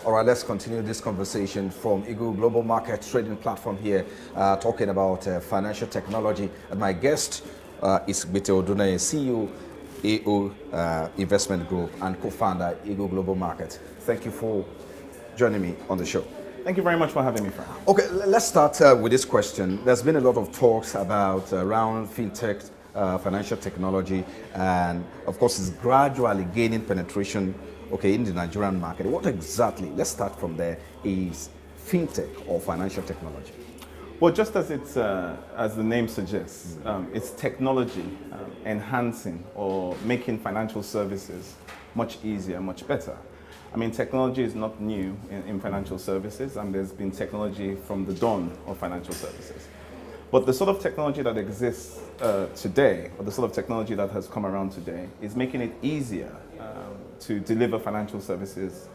All right, let's continue this conversation from Eagle Global Market Trading Platform here, talking about financial technology. And my guest is Gbite Oduneye, CEO, AOA Investment Group, and co-founder, Eagle Global Market. Thank you for joining me on the show. Thank you very much for having me, Frank. Okay, let's start with this question. There's been a lot of talks about around fintech, financial technology, and of course it's gradually gaining penetration, okay, in the Nigerian market. What exactly, let's start from there, is fintech or financial technology? Well, just as as the name suggests, it's technology enhancing or making financial services much easier, much better. I mean, technology is not new in financial services, and there's been technology from the dawn of financial services. But the sort of technology that exists today, or the sort of technology that has come around today, is making it easier to deliver financial services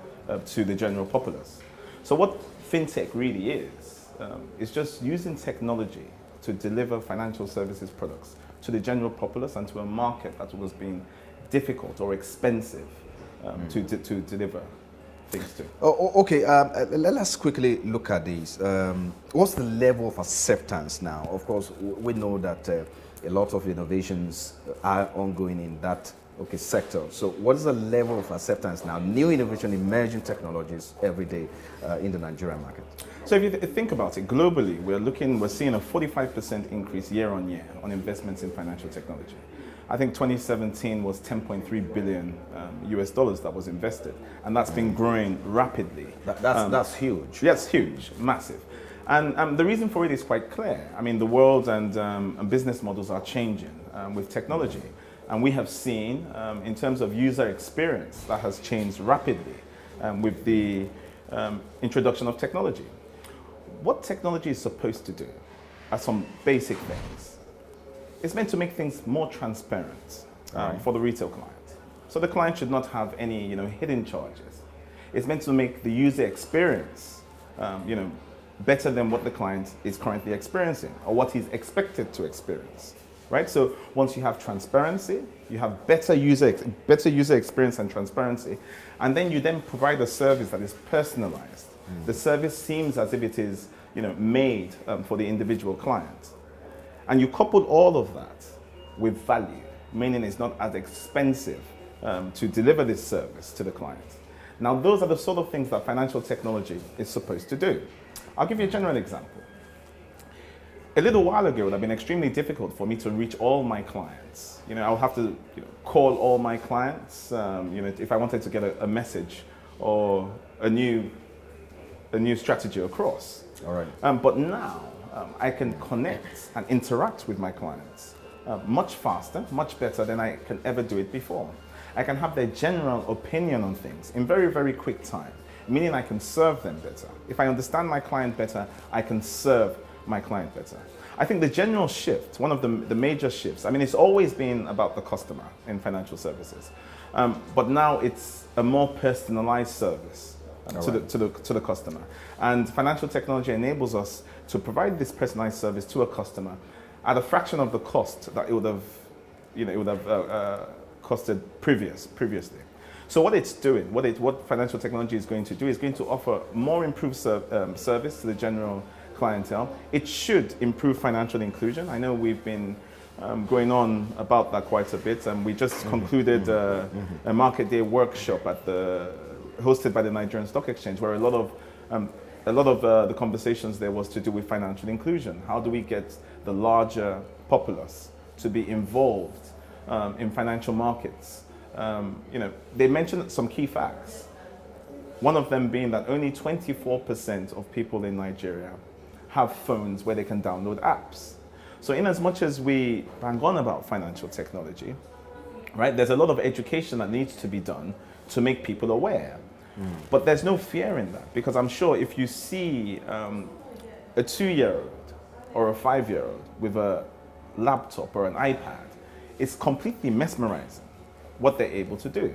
to the general populace. So what fintech really is just using technology to deliver financial services products to the general populace and to a market that was being difficult or expensive to deliver things to. Okay, let us quickly look at these. What's the level of acceptance now? Of course, we know that a lot of innovations are ongoing in that sector. So what is the level of acceptance now? New innovation, emerging technologies every day in the Nigerian market. So if you think about it, globally, we're seeing a 45% increase year on year on investments in financial technology. I think 2017 was 10.3 billion US dollars that was invested, and that's been growing rapidly. That's huge. Yes, huge, massive. And the reason for it is quite clear. I mean, the world and business models are changing with technology. And we have seen, in terms of user experience, that has changed rapidly with the introduction of technology. What technology is supposed to do are some basic things. It's meant to make things more transparent for the retail client. So the client should not have any hidden charges. It's meant to make the user experience better than what the client is currently experiencing or what he's expected to experience. Right? So once you have transparency, you have better user experience and transparency, and then you provide a service that is personalized. The service seems as if it is made for the individual client. And you couple all of that with value, meaning it's not as expensive to deliver this service to the client. Now, those are the sort of things that financial technology is supposed to do. I'll give you a general example. A little while ago, it would have been extremely difficult for me to reach all my clients. I would have to call all my clients, if I wanted to get a message or a new strategy across. All right. But now, I can connect and interact with my clients much faster, much better than I can ever do it before. I can have their general opinion on things in very, very quick time, meaning I can serve them better. If I understand my client better, I can serve my client better. I think the general shift, one of the major shifts, I mean, it's always been about the customer in financial services, but now it's a more personalized service. To the customer. And financial technology enables us to provide this personalized service to a customer at a fraction of the cost that it would have costed previously. So what it's doing, what financial technology is going to do is going to offer more improved service to the general clientele. It should improve financial inclusion. I know we've been going on about that quite a bit, and we just concluded a market day workshop hosted by the Nigerian Stock Exchange, where a lot of the conversations there was to do with financial inclusion. How do we get the larger populace to be involved in financial markets? They mentioned some key facts. One of them being that only 24% of people in Nigeria have phones where they can download apps. So in as much as we bang on about financial technology, right, there's a lot of education that needs to be done to make people aware. But there's no fear in that, because I'm sure if you see a 2-year-old or a 5-year-old with a laptop or an iPad, it's completely mesmerizing what they're able to do.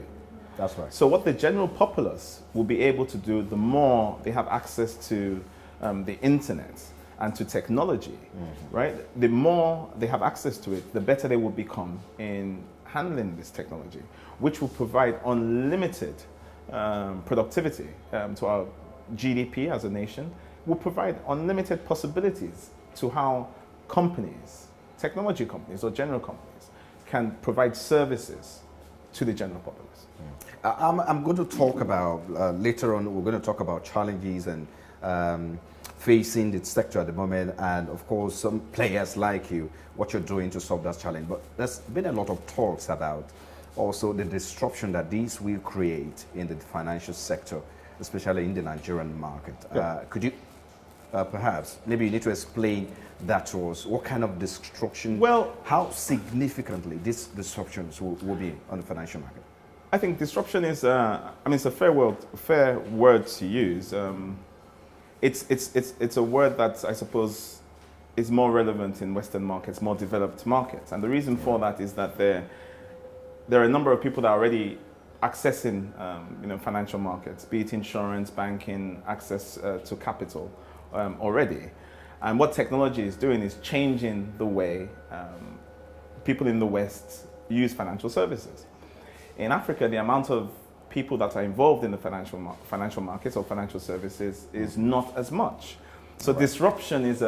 That's right. So what the general populace will be able to do, the more they have access to the internet and to technology, right? The more they have access to it, the better they will become in handling this technology, which will provide unlimited productivity, to our GDP as a nation, will provide unlimited possibilities to how companies, technology companies or general companies, can provide services to the general populace. I'm going to talk about, later on, we're going to talk about challenges and facing the sector at the moment, and of course some players like you, what you're doing to solve that challenge. But there's been a lot of talks about also the disruption that these will create in the financial sector, especially in the Nigerian market. Yeah. Could you perhaps, maybe you need to explain that to us, what kind of disruption, Well, how significantly these disruptions will be on the financial market? I think disruption is, I mean, it's a fair word to use. It's a word that I suppose is more relevant in Western markets, more developed markets. And the reason for that is that there are a number of people that are already accessing financial markets, be it insurance, banking, access to capital already. And what technology is doing is changing the way people in the West use financial services. In Africa, the amount of people that are involved in the financial markets or financial services is not as much. So right. Disruption is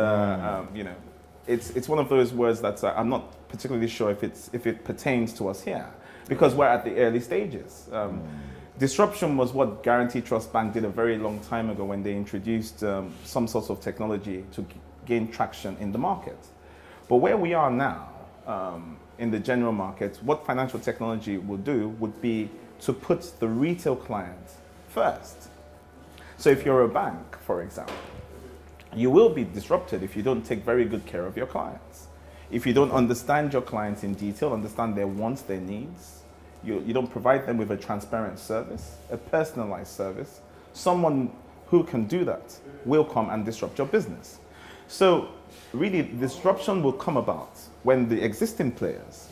it's one of those words that I'm not particularly sure if it pertains to us here, because we're at the early stages. Disruption was what Guaranty Trust Bank did a very long time ago when they introduced some sorts of technology to gain traction in the market. But where we are now, in the general market, what financial technology will do would be to put the retail client first. So if you're a bank, for example, you will be disrupted if you don't take very good care of your clients. If you don't understand your clients in detail, understand their wants, their needs, you don't provide them with a transparent service, a personalized service, someone who can do that will come and disrupt your business. So really, disruption will come about when the existing players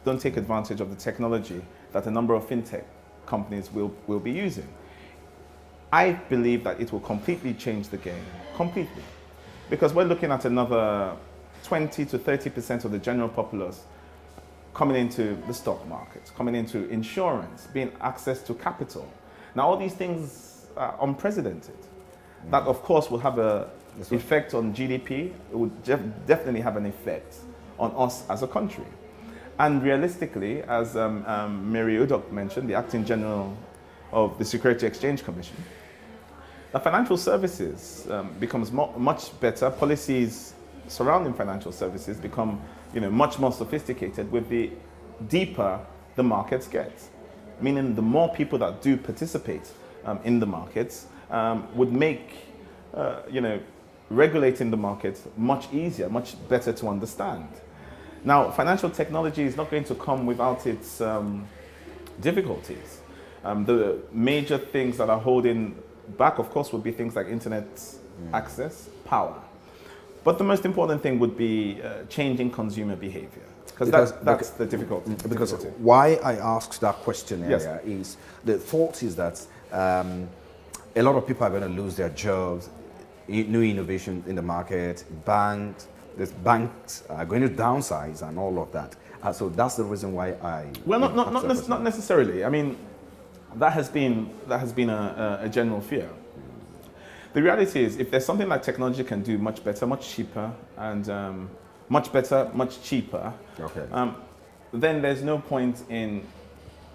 don't take advantage of the technology that a number of fintech companies will be using. I believe that it will completely change the game, completely. Because we're looking at another 20 to 30% of the general populace coming into the stock market, coming into insurance, being access to capital. Now, all these things are unprecedented. That, of course, will have an effect on GDP. It would definitely have an effect on us as a country. And realistically, as Mary Udok mentioned, the Acting General of the Security Exchange Commission, the financial services becomes much better. Policies surrounding financial services become much more sophisticated with the deeper the markets get. Meaning the more people that do participate in the markets would make regulating the market much easier, much better to understand. Now, financial technology is not going to come without its difficulties. The major things that are holding back, of course, would be things like internet access, power. But the most important thing would be changing consumer behavior, because that's the difficulty. Because why I asked that question earlier is the thought is that a lot of people are going to lose their jobs, new innovation in the market, banks are going to downsize and all of that. So that's the reason why I... Well, not necessarily. I mean, that has been a general fear. The reality is, if there's something that technology can do much better, much cheaper, and much better, much cheaper, then there's no point in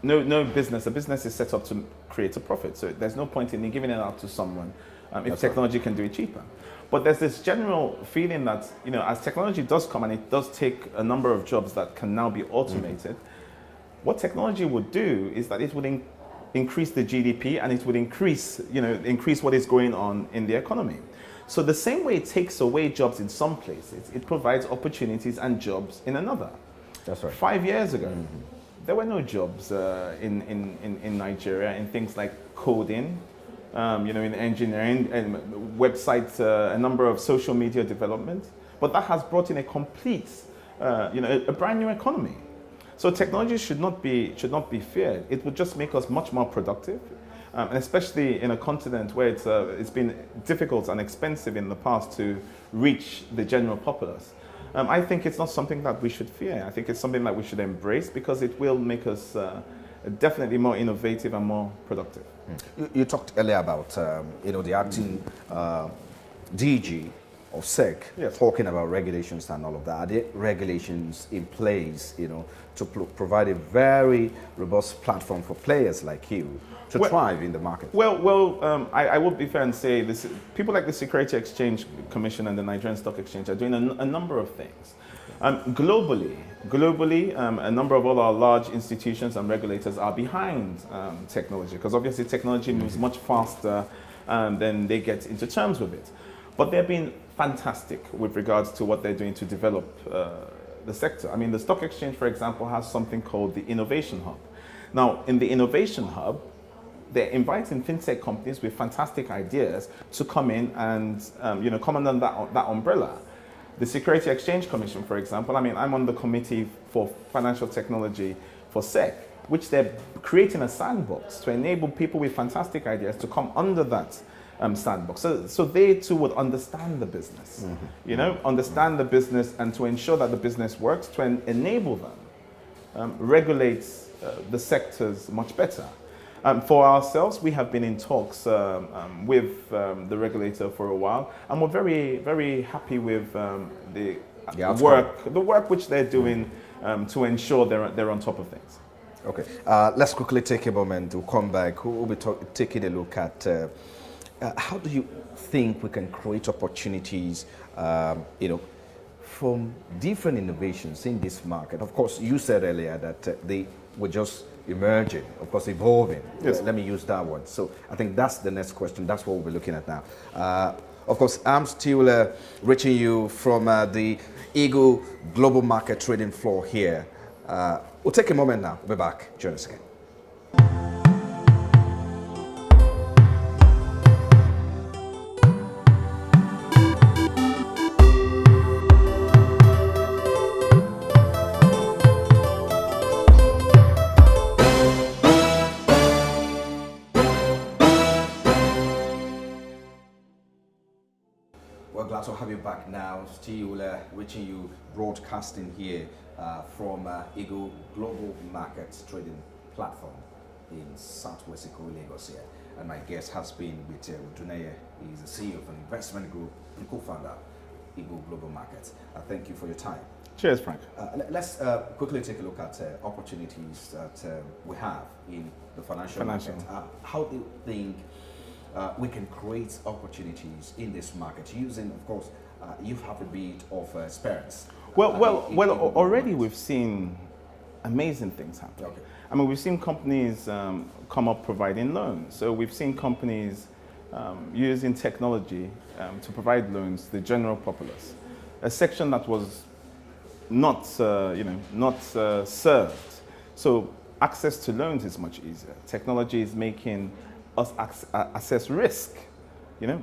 no business. A business is set up to create a profit, so there's no point in giving it out to someone if technology can do it cheaper. But there's this general feeling that as technology does come and it does take a number of jobs that can now be automated, what technology would do is that it would increase the GDP and it would increase what is going on in the economy. So the same way it takes away jobs in some places, it provides opportunities and jobs in another. That's right. 5 years ago, there were no jobs in Nigeria in things like coding, in engineering and websites, a number of social media development. But that has brought in a complete, a brand new economy. So technology should not be feared. It would just make us much more productive, and especially in a continent where it's been difficult and expensive in the past to reach the general populace. I think it's not something that we should fear. I think it's something that we should embrace because it will make us definitely more innovative and more productive. You talked earlier about the acting DG of SEC, Yes. talking about regulations and all of that. Are there regulations in place, to provide a very robust platform for players like you to thrive in the market? I would be fair and say this: people like the Security Exchange Commission and the Nigerian Stock Exchange are doing a number of things. Globally, a number of all our large institutions and regulators are behind technology, because obviously technology moves much faster than they get into terms with it. But they've been fantastic with regards to what they're doing to develop the sector. I mean, the stock exchange, for example, has something called the Innovation Hub. Now, in the Innovation Hub, they're inviting fintech companies with fantastic ideas to come in and come under that umbrella. The Security Exchange Commission, for example, I mean, I'm on the committee for financial technology for SEC, which they're creating a sandbox to enable people with fantastic ideas to come under that sandbox. So they too would understand the business, understand the business, and to ensure that the business works, to enable them, regulate the sectors much better. For ourselves, we have been in talks with the regulator for a while, and we're very, very happy with the work which they're doing to ensure they're on top of things. Okay, let's quickly take a moment to come back. We'll be taking a look at how do you think we can create opportunities, from different innovations in this market. Of course, you said earlier that they were just emerging, of course, evolving. Yes. Let me use that one. So I think that's the next question. That's what we'll be looking at now. Of course, I'm still reaching you from the Eagle Global Market Trading floor here. We'll take a moment now. We'll be back. Join us again. We're glad to have you back now. Still reaching you, broadcasting here from Eagle Global Markets Trading Platform in Southwest Eko, Lagos here. And my guest has been Gbite Oduneye. He's the CEO of an investment group and co-founder, Eagle Global Markets. Thank you for your time. Cheers, Frank. Let's quickly take a look at opportunities that we have in the financial market. How do you think we can create opportunities in this market using, of course, you have a bit of experience. Already we've seen amazing things happen. Okay. I mean, we've seen companies come up providing loans. So we've seen companies using technology to provide loans to the general populace, a section that was not served. So access to loans is much easier. Technology is making us assess risk,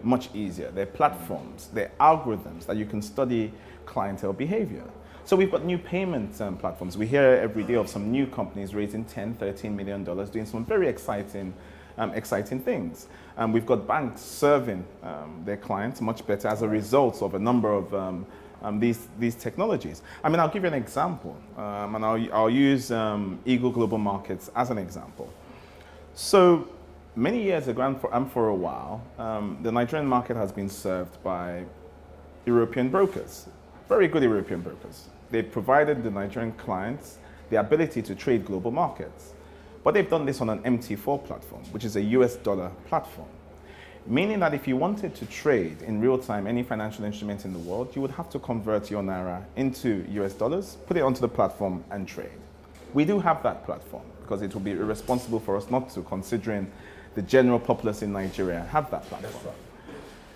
much easier. There are platforms, there are algorithms that you can study clientele behavior. So we've got new payment platforms. We hear every day of some new companies raising $10, $13 million, doing some very exciting things. We've got banks serving their clients much better as a result of a number of these technologies. I mean, I'll give you an example, and I'll use Eagle Global Markets as an example. So many years ago, and for a while, the Nigerian market has been served by European brokers, very good European brokers. They provided the Nigerian clients the ability to trade global markets. But they've done this on an MT4 platform, which is a US dollar platform. Meaning that if you wanted to trade in real time any financial instrument in the world, you would have to convert your Naira into US dollars, put it onto the platform and trade. We do have that platform because it would be irresponsible for us not to, considering the general populace in Nigeria have that platform. That's right.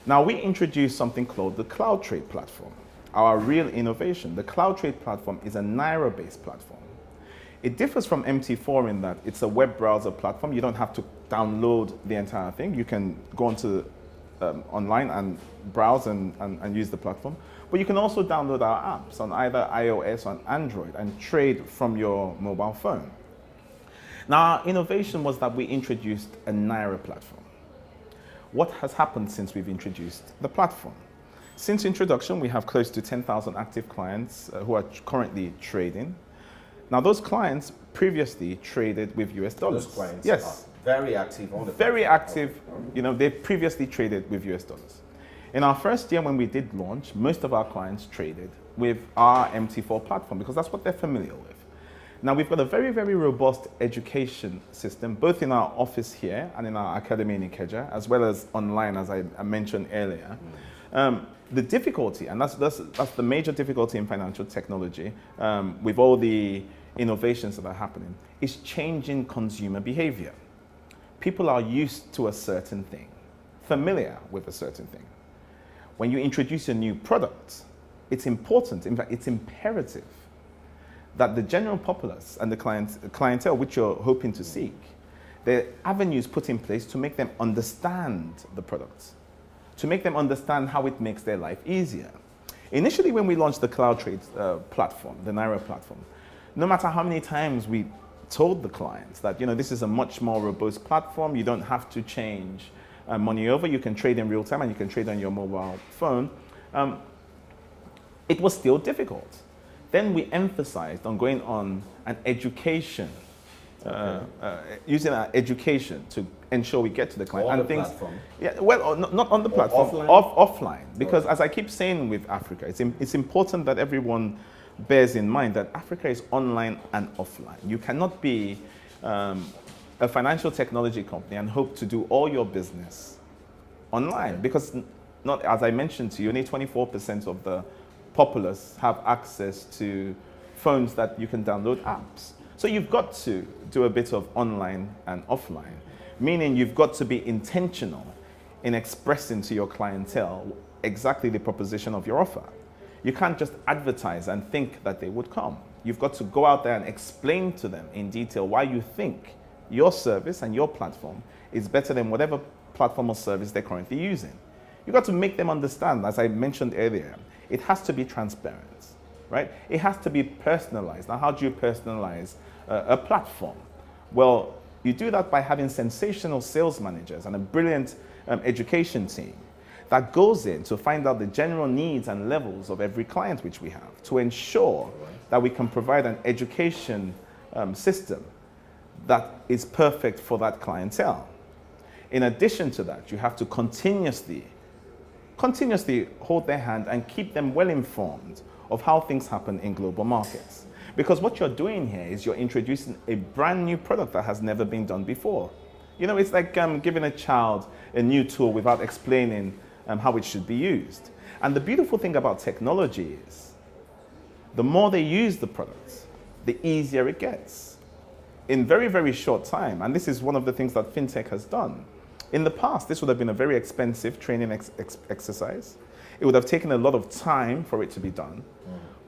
Now we introduced something called the Cloud Trade platform. Our real innovation. The Cloud Trade platform is a Naira-based platform. It differs from MT4 in that it's a web browser platform. You don't have to download the entire thing. You can go onto online and browse and use the platform. But you can also download our apps on either iOS or Android and trade from your mobile phone. Now, our innovation was that we introduced a Naira platform. What has happened since we've introduced the platform? Since introduction, we have close to 10,000 active clients who are currently trading. Now, those clients previously traded with US dollars. Those clients yes. are very active on the Very platform. active. You know, they previously traded with US dollars. In our first year when we did launch, most of our clients traded with our MT4 platform because that's what they're familiar with. Now, we've got a very, very robust education system, both in our office here and in our academy in Ikeja, as well as online, as I mentioned earlier. The difficulty, and that's the major difficulty in financial technology, with all the innovations that are happening, is changing consumer behavior. People are used to a certain thing, familiar with a certain thing. When you introduce a new product, it's important, in fact, it's imperative that the general populace and the clientele which you're hoping to seek, the avenues put in place to make them understand the products, to make them understand how it makes their life easier. Initially, when we launched the cloud trade platform, the Naira platform, no matter how many times we told the clients that, you know, this is a much more robust platform, you don't have to change money over, you can trade in real time and you can trade on your mobile phone, it was still difficult. Then we emphasized on going on an education, using our education to ensure we get to the client. On and the things, platform? Yeah, well, not on the platform, offline. Because as I keep saying with Africa, it's important that everyone bears in mind that Africa is online and offline. You cannot be a financial technology company and hope to do all your business online because, not as I mentioned to you, only 24% of the populace have access to phones that you can download apps. So you've got to do a bit of online and offline, meaning you've got to be intentional in expressing to your clientele exactly the proposition of your offer. You can't just advertise and think that they would come. You've got to go out there and explain to them in detail why you think your service and your platform is better than whatever platform or service they're currently using. You've got to make them understand, as I mentioned earlier, it has to be transparent, right? It has to be personalized. Now, how do you personalize a platform? Well, you do that by having sensational sales managers and a brilliant education team that goes in to find out the general needs and levels of every client which we have to ensure that we can provide an education system that is perfect for that clientele. In addition to that, you have to continuously hold their hand and keep them well informed of how things happen in global markets. Because what you're doing here is you're introducing a brand new product that has never been done before. You know, it's like giving a child a new tool without explaining how it should be used. And the beautiful thing about technology is the more they use the product, the easier it gets. In very, very short time, and this is one of the things that FinTech has done. In the past, this would have been a very expensive training exercise. It would have taken a lot of time for it to be done.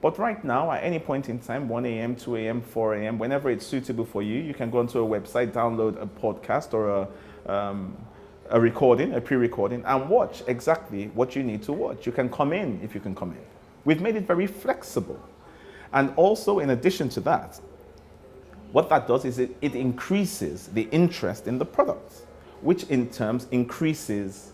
But right now, at any point in time, 1 a.m., 2 a.m., 4 a.m., whenever it's suitable for you, you can go onto a website, download a podcast or a recording, a pre-recording, and watch exactly what you need to watch. You can come in if you can come in. We've made it very flexible. And also, in addition to that, what that does is it increases the interest in the product, which in terms increases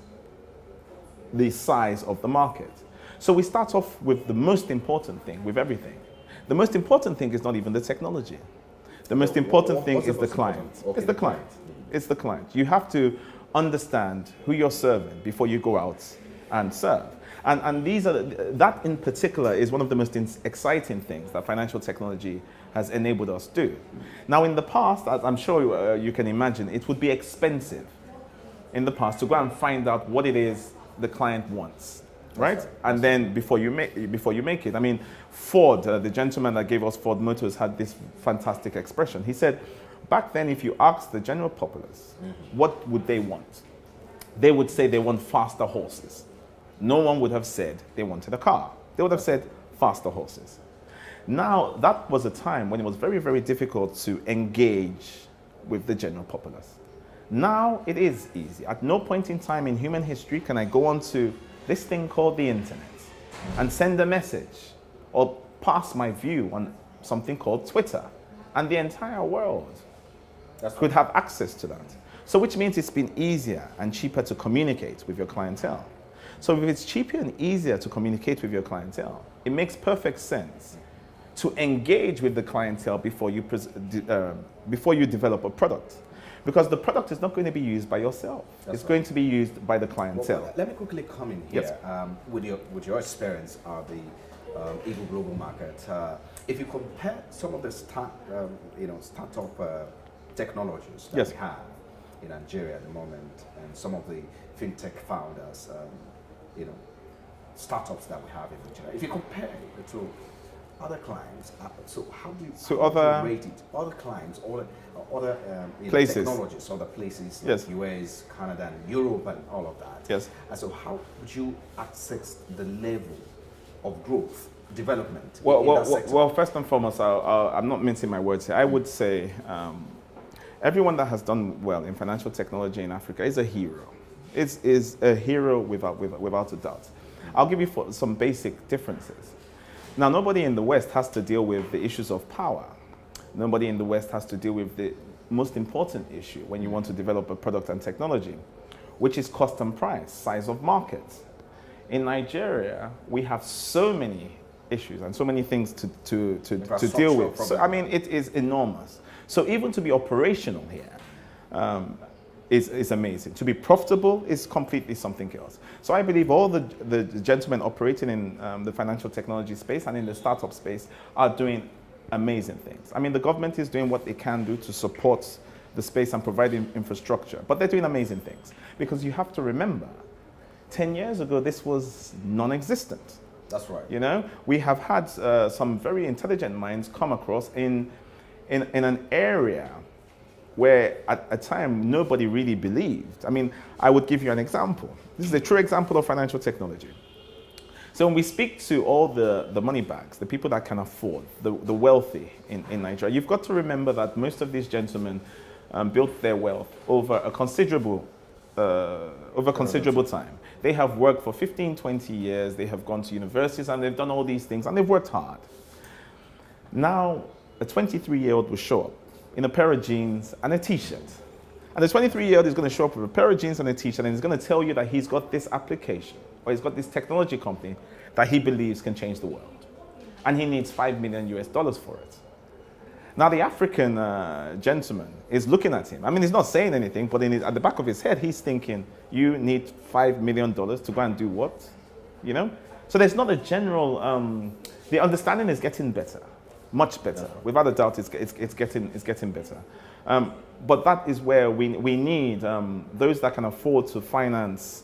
the size of the market. So we start off with the most important thing, with everything. The most important thing is not even the technology. The most important thing is the client. Okay, It's the client. It's the client. You have to understand who you're serving before you go out and serve. And these are that in particular is one of the most exciting things that financial technology has enabled us to do. Now, in the past, as I'm sure you can imagine, it would be expensive in the past to go and find out what it is the client wants, right? And then before you make it, I mean, Ford, the gentleman that gave us Ford Motors, had this fantastic expression. He said, back then, if you asked the general populace, what would they want? They would say they want faster horses. No one would have said they wanted a car. They would have said faster horses. Now, that was a time when it was very, very difficult to engage with the general populace. Now, it is easy. At no point in time in human history can I go onto this thing called the internet and send a message or pass my view on something called Twitter, and the entire world could have access to that. So which means it's been easier and cheaper to communicate with your clientele. So if it's cheaper and easier to communicate with your clientele, it makes perfect sense to engage with the clientele before you develop a product. Because the product is not going to be used by yourself. It's going to be used by the clientele. Well, let me quickly come in here. Yes. With your experience of the Eagle global market, if you compare some of the startup technologies that we have in Nigeria at the moment, and some of the fintech founders, startups that we have in Nigeria, if you compare it to other clients, so how do you rate it? Other clients, other places, technologies, other places, yes, like US, Canada, and Europe, and all of that. Yes. And so, how would you assess the level of growth, development? Well, first and foremost, I'm not mincing my words here. I would say everyone that has done well in financial technology in Africa is a hero. Is a hero without a doubt. I'll give you some basic differences. Now, nobody in the West has to deal with the issues of power. Nobody in the West has to deal with the most important issue when you want to develop a product and technology, which is cost and price, size of markets. In Nigeria, we have so many issues and so many things to deal with. So, I mean, it is enormous. So even to be operational here is amazing. To be profitable is completely something else. So I believe all the gentlemen operating in the financial technology space and in the startup space are doing amazing things. I mean, the government is doing what they can do to support the space and provide infrastructure, but they're doing amazing things. Because you have to remember, 10 years ago, this was non-existent. That's right. You know, we have had some very intelligent minds come across in an area where at a time nobody really believed. I mean, I would give you an example. This is a true example of financial technology. So when we speak to all the money bags, the people that can afford, the wealthy in Nigeria, you've got to remember that most of these gentlemen built their wealth over a considerable time. They have worked for 15, 20 years, they have gone to universities and they've done all these things and they've worked hard. Now, a 23-year-old will show up in a pair of jeans and a t-shirt. And the 23-year-old is going to show up with a pair of jeans and a t-shirt and he's going to tell you that he's got this application or he's got this technology company that he believes can change the world. And he needs $5 million for it. Now the African gentleman is looking at him. I mean, he's not saying anything, but at the back of his head, he's thinking, you need $5 million to go and do what? You know? So there's not a general, the understanding is getting better. Much better. Without a doubt, it's getting better. But that is where we need those that can afford to finance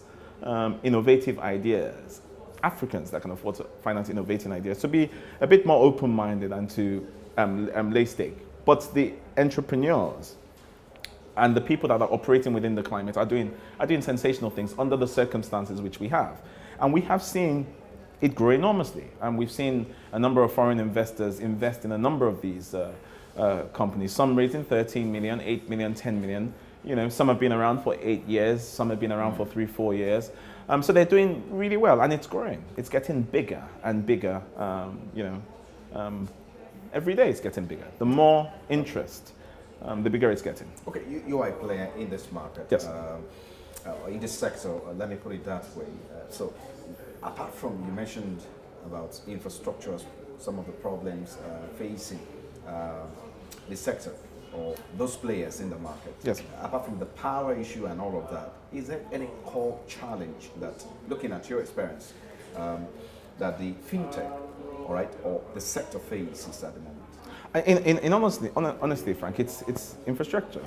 innovative ideas, Africans that can afford to finance innovative ideas, to be a bit more open-minded and to lay stake. But the entrepreneurs and the people that are operating within the climate are doing sensational things under the circumstances which we have. And we have seen it grow enormously. And we've seen a number of foreign investors invest in a number of these companies, some raising 13 million, 8 million, 10 million. You know, some have been around for 8 years, some have been around for 3, 4 years. So they're doing really well and it's growing. It's getting bigger and bigger, every day it's getting bigger. The more interest, the bigger it's getting. Okay, you are a player in this market. Yes. In this sector, let me put it that way. So apart from, you mentioned about infrastructure, some of the problems facing the sector or those players in the market. Yes. Apart from the power issue and all of that, is there any core challenge that, looking at your experience, that the fintech, all right, or the sector faces at the moment? Honestly, Frank, it's infrastructure.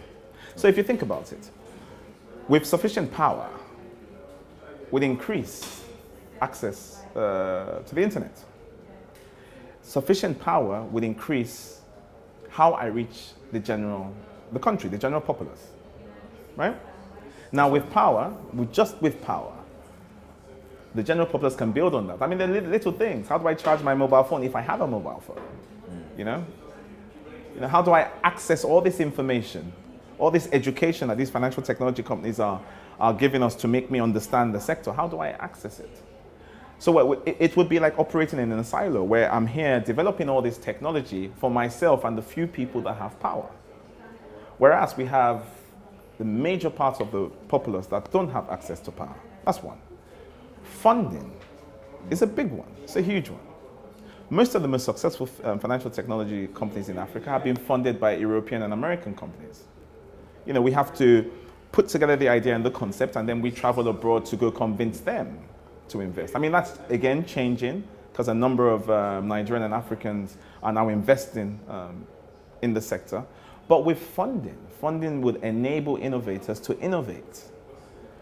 So if you think about it, with sufficient power, would increase access to the internet. Sufficient power would increase how I reach the general populace, right? Now with power, just with power, the general populace can build on that. I mean, the little things. How do I charge my mobile phone if I have a mobile phone? You know, how do I access all this information, all this education that these financial technology companies are giving us to make me understand the sector? How do I access it? So it would be like operating in a silo where I'm here developing all this technology for myself and the few people that have power. Whereas we have the major parts of the populace that don't have access to power. That's one. Funding is a big one. It's a huge one. Most of the most successful financial technology companies in Africa have been funded by European and American companies. You know, we have to put together the idea and the concept, and then we travel abroad to go convince them to invest. I mean, that's, again, changing because a number of Nigerian and Africans are now investing in the sector. But with funding would enable innovators to innovate.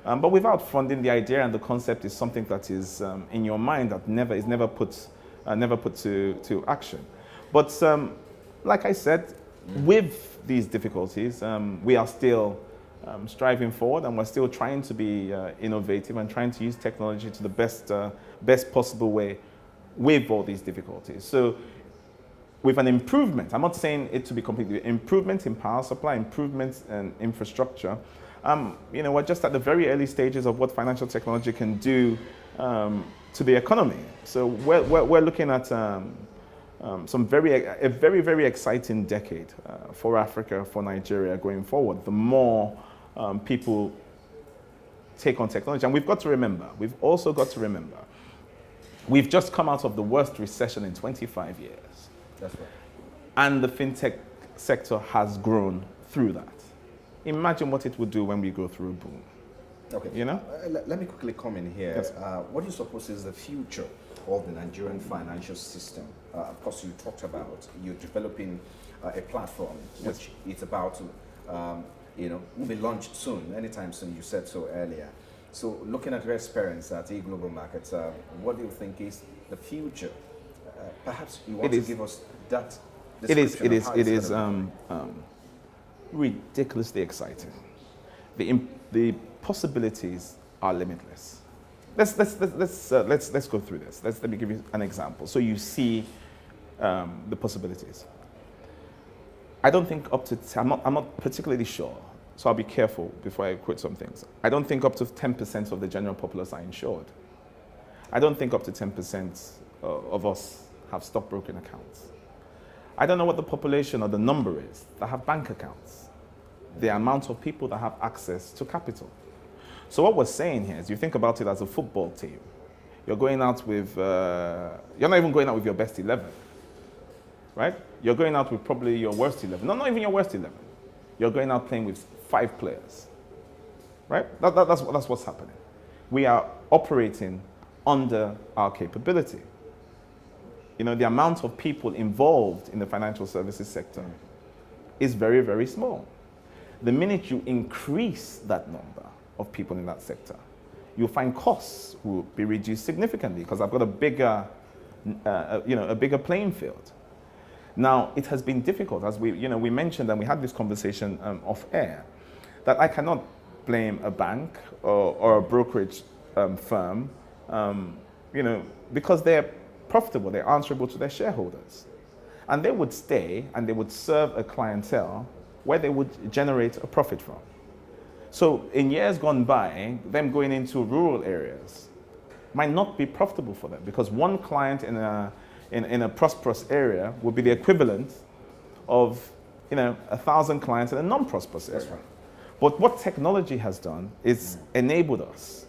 But without funding, the idea and the concept is something that is in your mind that is never put to action. But like I said, with these difficulties, we are still striving forward, and we're still trying to be innovative and trying to use technology to the best possible way with all these difficulties. So with an improvement, I'm not saying it to be completely, improvement in power supply, improvements in infrastructure, you know, we're just at the very early stages of what financial technology can do to the economy. So we're looking at a very exciting decade for Africa, for Nigeria going forward. The more people take on technology, and we've also got to remember, we've just come out of the worst recession in 25 years. That's right. And the fintech sector has grown through that. Imagine what it would do when we go through a boom. Okay. You know? Let me quickly come in here. Yes. What do you suppose is the future of the Nigerian financial system? Of course, you talked about you're developing a platform which is about to, you know, will be launched soon, anytime soon. You said so earlier. So, looking at your experience at e-global markets, what do you think is the future? Perhaps you want to give us that description. It is ridiculously exciting. The possibilities are limitless. Let's go through this. Let me give you an example. So you see the possibilities. I don't think up to, I'm not particularly sure, so I'll be careful before I quote some things. I don't think up to 10% of the general populace are insured. I don't think up to 10% of us have stockbroking accounts. I don't know what the population or the number is that have bank accounts, the amount of people that have access to capital. So what we're saying here is, you think about it as a football team. You're going out with, you're not even going out with your best 11, right? You're going out with probably your worst 11. No, not even your worst 11. You're going out playing with 5 players, right? That's what's happening. We are operating under our capability. You know, the amount of people involved in the financial services sector is very, very small. The minute you increase that number of people in that sector, you'll find costs will be reduced significantly because I've got a bigger, a bigger playing field. Now, it has been difficult, as we mentioned, and we had this conversation off air, that I cannot blame a bank or a brokerage firm, because they're profitable, they're answerable to their shareholders. And they would stay and they would serve a clientele where they would generate a profit from. So in years gone by, them going into rural areas might not be profitable for them, because one client in a prosperous area would be the equivalent of 1,000 clients in a non-prosperous area. That's right. But what technology has done is enabled us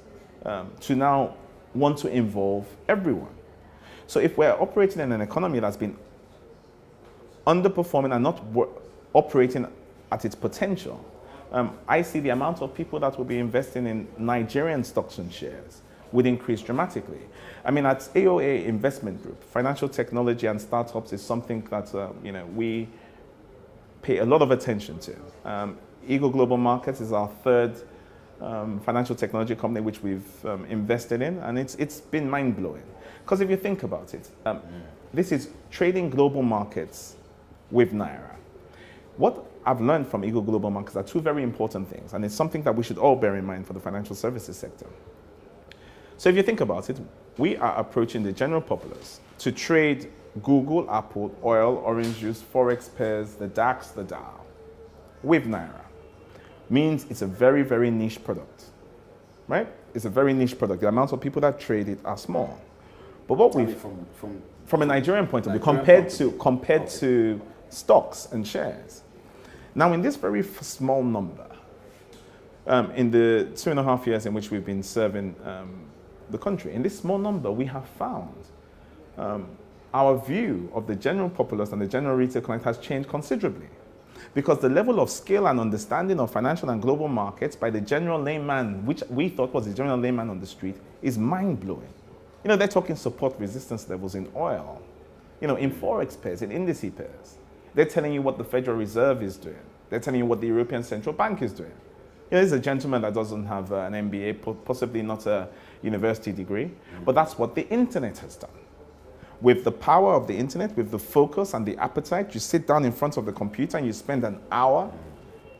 to now want to involve everyone. So if we're operating in an economy that's been underperforming and not operating at its potential, I see the amount of people that will be investing in Nigerian stocks and shares would increase dramatically. I mean, at AOA Investment Group, financial technology and startups is something that we pay a lot of attention to. Eagle Global Markets is our third financial technology company which we've invested in, and it's been mind-blowing. Because if you think about it, this is trading global markets with Naira. What I've learned from Eagle Global Markets are 2 very important things, and it's something that we should all bear in mind for the financial services sector. So if you think about it, we are approaching the general populace to trade Google, Apple, oil, orange juice, Forex pairs, the DAX, the Dow, with Naira. Means it's a very, very niche product, right? It's a very niche product. The amount of people that trade it are small. But what we from a Nigerian point of view, compared to stocks and shares. Now, in this very small number, in the 2.5 years in which we've been serving the country, in this small number, we have found our view of the general populace and the general retail client has changed considerably. Because the level of skill and understanding of financial and global markets by the general layman, which we thought was the general layman on the street, is mind-blowing. You know, they're talking support resistance levels in oil, you know, in forex pairs, in indice pairs. They're telling you what the Federal Reserve is doing. They're telling you what the European Central Bank is doing. You know, there's a gentleman that doesn't have an MBA, possibly not a university degree, but that's what the internet has done. With the power of the internet, with the focus and the appetite, you sit down in front of the computer and you spend an hour,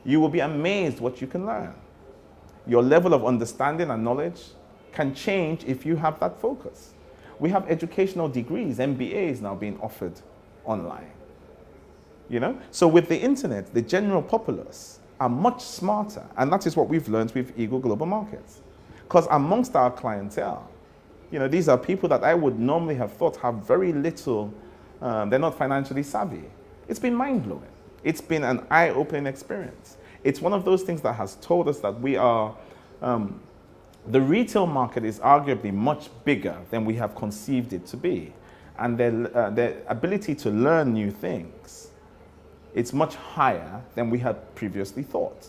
you will be amazed what you can learn. Your level of understanding and knowledge can change if you have that focus. We have educational degrees, MBAs now being offered online. You know? So with the internet, the general populace are much smarter, and that is what we've learned with Eagle Global Markets. Because amongst our clientele, you know, these are people that I would normally have thought have very little, they're not financially savvy. It's been mind-blowing. It's been an eye-opening experience. It's one of those things that has told us that we are, the retail market is arguably much bigger than we have conceived it to be. And their ability to learn new things, it's much higher than we had previously thought.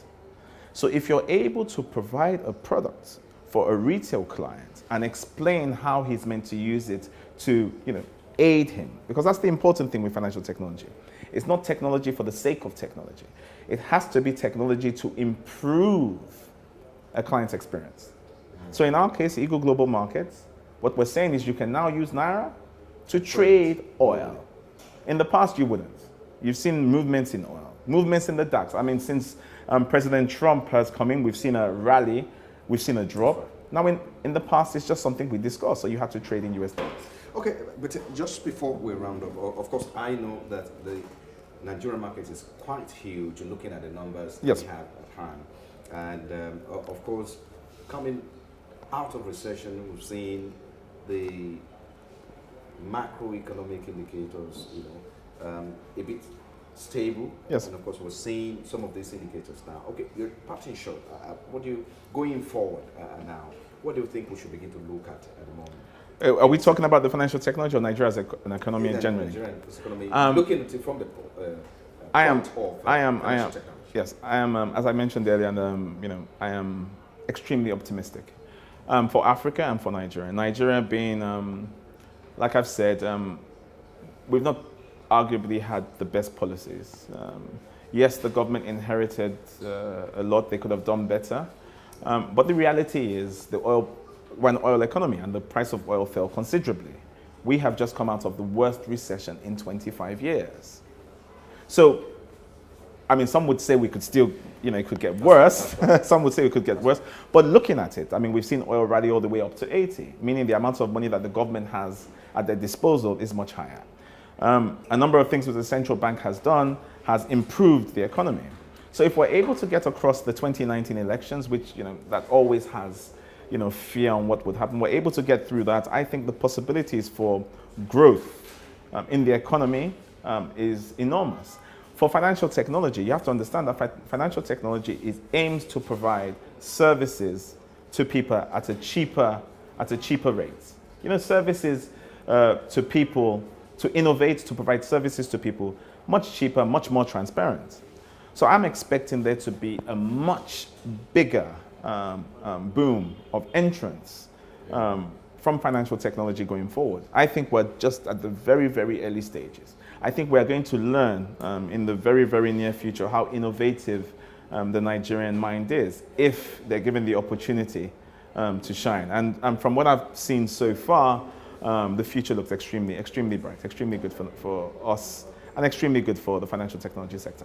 So if you're able to provide a product for a retail client and explain how he's meant to use it to, you know, aid him, because that's the important thing with financial technology. It's not technology for the sake of technology. It has to be technology to improve a client's experience. So in our case, Eagle Global Markets, what we're saying is you can now use Naira to trade oil. In the past, you wouldn't. You've seen movements in oil, movements in the DAX. I mean, since President Trump has come in, we've seen a rally, we've seen a drop. Now, in the past, it's just something we discussed, so you had to trade in US dollars. Okay, but just before we round up, of course, I know that the Nigerian market is quite huge, looking at the numbers Yes. we have at hand. And of course, coming out of recession, we've seen the macroeconomic indicators, you know, a bit stable. Yes. And of course, we're seeing some of these indicators now. Okay, you're parting short. What do you, going forward now, what do you think we should begin to look at the moment? Are we talking about the financial technology or Nigeria as an economy in general? Nigerian economy, looking at it from the Yes, I am. As I mentioned earlier, and you know, I am extremely optimistic for Africa and for Nigeria. Nigeria being, like I've said, we've not arguably had the best policies. Yes, the government inherited a lot; they could have done better. But the reality is, we're an oil economy, and the price of oil fell considerably. We have just come out of the worst recession in 25 years. So, I mean, some would say we could still, you know, it could get worse. Some would say it could get worse. But looking at it, I mean, we've seen oil rally all the way up to 80, meaning the amount of money that the government has at their disposal is much higher. A number of things that the central bank has done has improved the economy. So if we're able to get across the 2019 elections, which, you know, that always has, you know, fear on what would happen, we're able to get through that, I think the possibilities for growth in the economy is enormous. For financial technology, you have to understand that financial technology aims to provide services to people at a cheaper rate. You know, services to people, to innovate, to provide services to people much cheaper, much more transparent. So I'm expecting there to be a much bigger boom of entrance from financial technology going forward. I think we're just at the very, very early stages. I think we're going to learn in the very, very near future how innovative the Nigerian mind is if they're given the opportunity to shine. And from what I've seen so far, the future looks extremely, extremely bright, extremely good for us, and extremely good for the financial technology sector.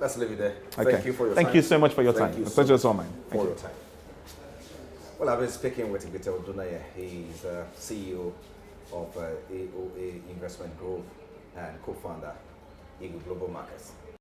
Let's leave it there. Okay. Thank you for your time. Thank you so much for your time. The pleasure is all mine. For your time. Well, I've been speaking with Gbite Oduneye. He's CEO of AOA Investment Group and co-founder Eagle Global Markets.